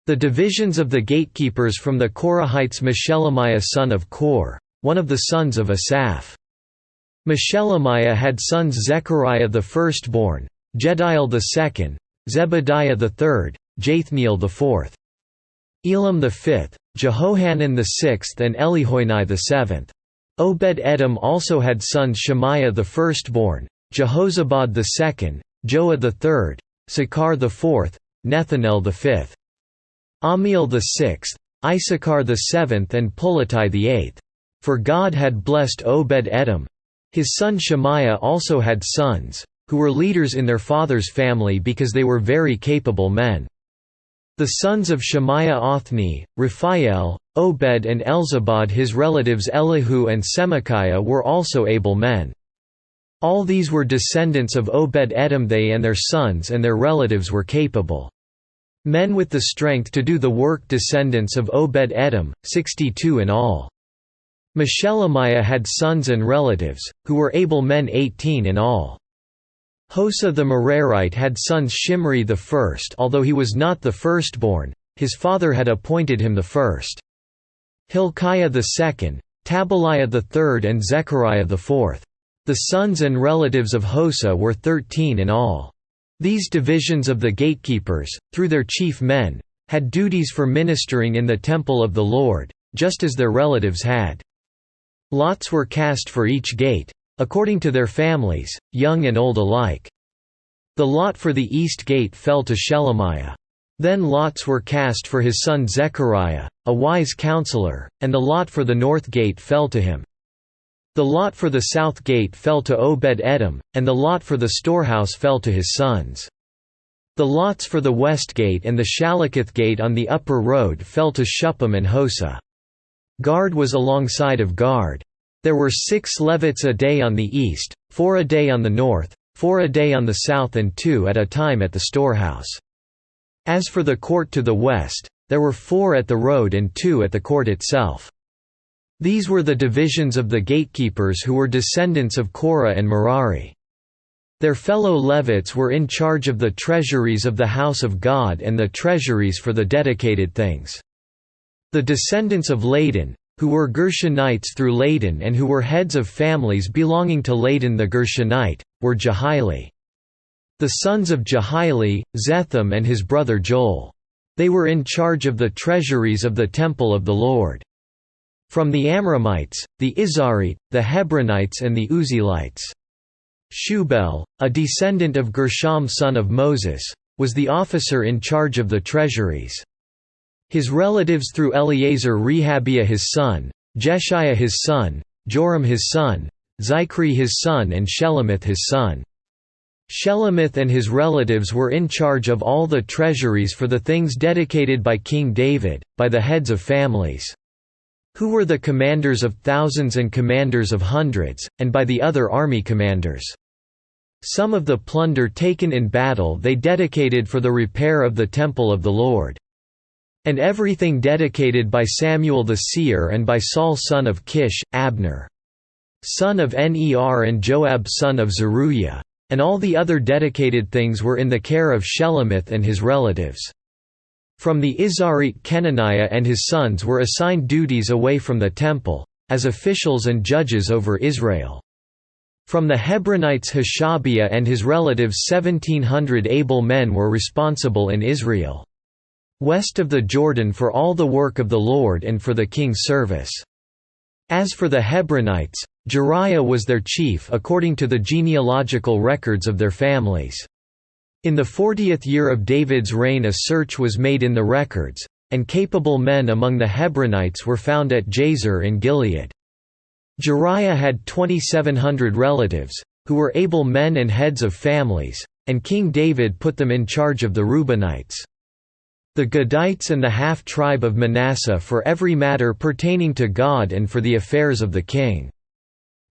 The divisions of the gatekeepers from the Korahites: Meshelemiah son of Kor, one of the sons of Asaph. Meshelemiah had sons: Zechariah the firstborn, Jediel the second, Zebediah the third, Jathniel the fourth, Elam the fifth, Jehohanan the sixth, and Elihoenai the seventh. Obed-Edom also had sons: Shemaiah the firstborn, Jehozabad the second, Joah the third, Sakar the fourth, Nethanel the fifth, Amiel the sixth, Issachar the seventh, and Pulatai the eighth. For God had blessed Obed-Edom. His son Shemaiah also had sons, who were leaders in their father's family because they were very capable men. The sons of Shemaiah: Othni, Raphael, Obed, and Elzabad. His relatives Elihu and Semachiah were also able men. All these were descendants of Obed-Edom. They and their sons and their relatives were capable men with the strength to do the work. Descendants of Obed-Edom, 62 in all. Meshelemiah had sons and relatives, who were able men, 18 in all. Hosa the Merarite had sons: Shimri the first, although he was not the firstborn, his father had appointed him the first; Hilkiah the second, Tabaliah the third, and Zechariah the fourth. The sons and relatives of Hosa were 13 in all. These divisions of the gatekeepers, through their chief men, had duties for ministering in the temple of the Lord, just as their relatives had. Lots were cast for each gate, according to their families, young and old alike. The lot for the east gate fell to Shelemiah. Then lots were cast for his son Zechariah, a wise counselor, and the lot for the north gate fell to him. The lot for the south gate fell to Obed-Edom, and the lot for the storehouse fell to his sons. The lots for the west gate and the Shalakith gate on the upper road fell to Shuppim and Hosa. Guard was alongside of guard. There were 6 Levites a day on the east, 4 a day on the north, 4 a day on the south, and 2 at a time at the storehouse. As for the court to the west, there were 4 at the road and 2 at the court itself. These were the divisions of the gatekeepers who were descendants of Korah and Merari. Their fellow Levites were in charge of the treasuries of the house of God and the treasuries for the dedicated things. The descendants of Ladan, who were Gershonites through Ladan and who were heads of families belonging to Ladan the Gershonite, were Jahili. The sons of Jahili, Zetham and his brother Joel. They were in charge of the treasuries of the temple of the Lord. From the Amramites, the Izharite, the Hebronites and the Uzzielites. Shubel, a descendant of Gershom son of Moses, was the officer in charge of the treasuries. His relatives through Eleazar: Rehabiah his son, Jeshiah his son, Joram his son, Zichri his son, and Shelomith his son. Shelomith and his relatives were in charge of all the treasuries for the things dedicated by King David, by the heads of families, who were the commanders of thousands and commanders of hundreds, and by the other army commanders. Some of the plunder taken in battle they dedicated for the repair of the temple of the Lord. And everything dedicated by Samuel the seer and by Saul son of Kish, Abner son of Ner and Joab son of Zeruiah. And all the other dedicated things were in the care of Shelomith and his relatives. From the Izharite Kenaniah and his sons were assigned duties away from the temple, as officials and judges over Israel. From the Hebronites Hashabiah and his relatives 1,700 able men were responsible in Israel, west of the Jordan, for all the work of the Lord and for the king's service. As for the Hebronites, Jeriah was their chief according to the genealogical records of their families. In the 40th year of David's reign a search was made in the records, and capable men among the Hebronites were found at Jazer in Gilead. Jeriah had 2,700 relatives, who were able men and heads of families, and King David put them in charge of the Reubenites, the Gadites and the half-tribe of Manasseh for every matter pertaining to God and for the affairs of the king.